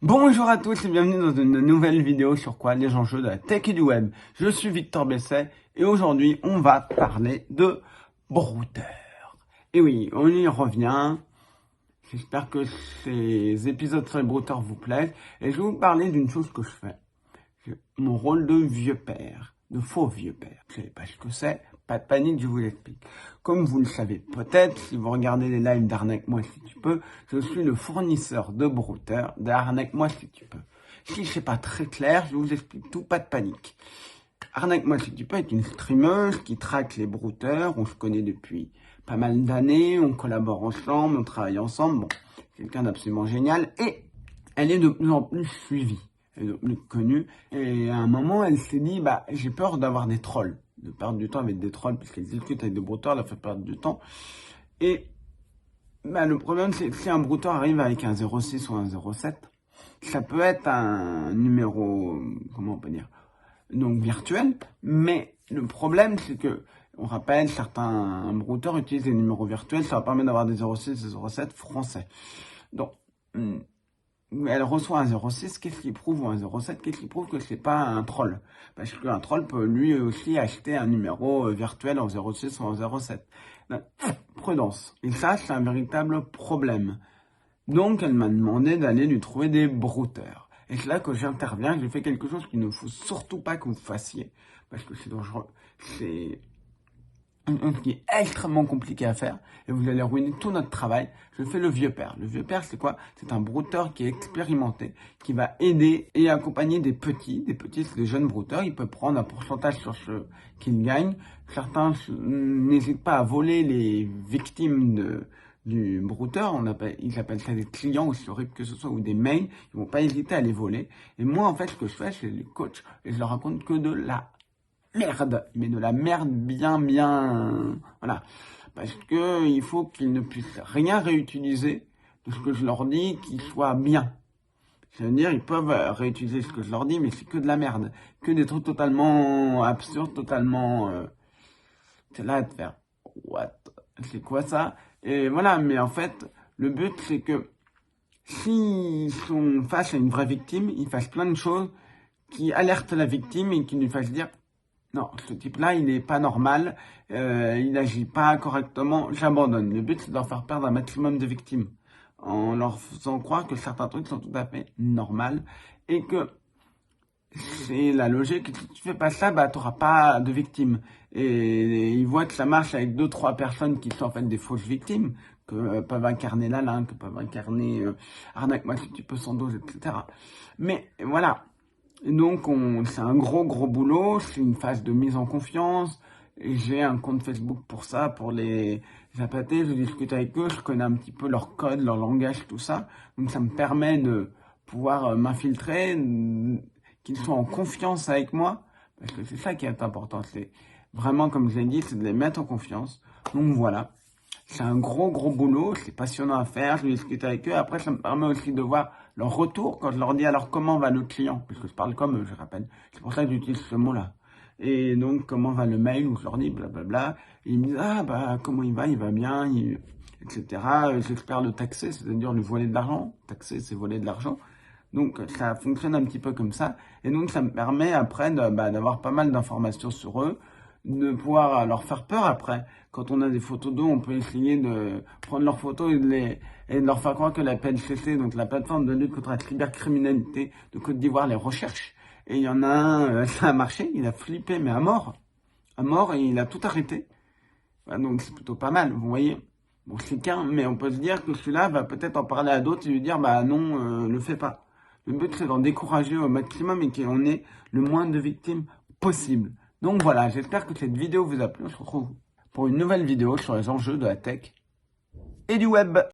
Bonjour à tous et bienvenue dans une nouvelle vidéo sur quoi? Les enjeux de la tech et du web. Je suis Victor Besset et aujourd'hui on va parler de brouteurs. Et oui, on y revient. J'espère que ces épisodes sur les brouteurs vous plaisent. Et je vais vous parler d'une chose que je fais. Mon rôle de vieux père, de faux vieux père. Vous savez pas ce que c'est? Pas de panique, je vous l'explique. Comme vous le savez peut-être, si vous regardez les lives d'Arnaque-moi si tu peux, je suis le fournisseur de brouteurs d'Arnaque-moi si tu peux. Si c'est pas très clair, je vous explique tout, pas de panique. Arnaque-moi si tu peux est une streameuse qui traque les brouteurs. On se connaît depuis pas mal d'années, on collabore ensemble, on travaille ensemble. Bon, c'est quelqu'un d'absolument génial et elle est de plus en plus suivie. Elle est de plus connue. Et à un moment, elle s'est dit, j'ai peur d'avoir des trolls, de perdre du temps avec des trolls, parce qu'elle discute avec des brouteurs, elle a fait perdre du temps. Et le problème, c'est que si un brouteur arrive avec un 06 ou un 07, ça peut être un numéro, comment on peut dire, donc virtuel, mais le problème, c'est que, on rappelle, certains brouteurs utilisent des numéros virtuels, ça va permettre d'avoir des 06 et 07 français. Donc, elle reçoit un 06, qu'est-ce qui prouve, ou un 07, qu'est-ce qui prouve que c'est pas un troll? Parce qu'un troll peut lui aussi acheter un numéro virtuel en 06 ou en 07. Donc, prudence. Et ça, c'est un véritable problème. Donc, elle m'a demandé d'aller lui trouver des brouteurs. Et c'est là que j'interviens, je fais quelque chose qu'il ne faut surtout pas que vous fassiez. Parce que c'est dangereux. C'est ce qui est extrêmement compliqué à faire et vous allez ruiner tout notre travail. Je fais le vieux père. Le vieux père, c'est quoi? C'est un brouteur qui est expérimenté, qui va aider et accompagner des petits. Des petits, c'est des jeunes brouteurs. Il peut prendre un pourcentage sur ce qu'il gagne. Certains n'hésitent pas à voler les victimes du brouteur. Ils appellent ça des clients, aussi horrible que ce soit, ou des mails. Ils vont pas hésiter à les voler. Et moi, en fait, ce que je fais, c'est les coach et je leur raconte que de la merde, mais de la merde bien, voilà. Parce que il faut qu'ils ne puissent rien réutiliser de ce que je leur dis qui soit bien. C'est-à-dire, ils peuvent réutiliser ce que je leur dis, mais c'est que de la merde. Que des trucs totalement absurdes, totalement, c'est là à te faire, what? C'est quoi ça? Et voilà, mais en fait, le but, c'est que s'ils sont face à une vraie victime, ils fassent plein de choses qui alertent la victime et qui lui fassent dire, non, ce type-là, il n'est pas normal, il n'agit pas correctement, j'abandonne. Le but, c'est de leur faire perdre un maximum de victimes, en leur faisant croire que certains trucs sont tout à fait normaux, et que c'est la logique, si tu fais pas ça, tu n'auras pas de victimes. Et ils voient que ça marche avec 2-3 personnes qui sont en fait des fausses victimes, que peuvent incarner Lalin, que peuvent incarner Arnaque-moi si tu peux sans dose, etc. Mais voilà. Et donc, c'est un gros boulot, c'est une phase de mise en confiance. Et j'ai un compte Facebook pour ça, pour les appâter, je discute avec eux, je connais un petit peu leur code, leur langage, tout ça. Donc, ça me permet de pouvoir m'infiltrer, qu'ils soient en confiance avec moi. Parce que c'est ça qui est important. C'est vraiment, comme je l'ai dit, c'est de les mettre en confiance. Donc, voilà. C'est un gros boulot, c'est passionnant à faire, je discute avec eux. Après, ça me permet aussi de voir leur retour quand je leur dis alors comment va le client, puisque je parle comme eux, je rappelle. C'est pour ça que j'utilise ce mot-là. Et donc, comment va le mail, où je leur dis blablabla. Et ils me disent, comment il va bien, etc. J'espère le taxer, c'est-à-dire lui voler de l'argent. Taxer, c'est voler de l'argent. Donc, ça fonctionne un petit peu comme ça. Et donc, ça me permet après d'avoir pas mal d'informations sur eux, de pouvoir leur faire peur après. Quand on a des photos d'eux, on peut essayer de prendre leurs photos et de leur faire croire que la PLCC, donc la plateforme de lutte contre la cybercriminalité de Côte d'Ivoire, les recherche. Et il y en a un, ça a marché, il a flippé, mais à mort. À mort, et il a tout arrêté. Voilà, donc c'est plutôt pas mal, vous voyez. Bon, c'est qu'un, mais on peut se dire que celui-là va peut-être en parler à d'autres et lui dire, non, le fais pas. Le but, c'est d'en décourager au maximum et qu'on ait le moins de victimes possible. Donc voilà, j'espère que cette vidéo vous a plu. On se retrouve pour une nouvelle vidéo sur les enjeux de la tech et du web.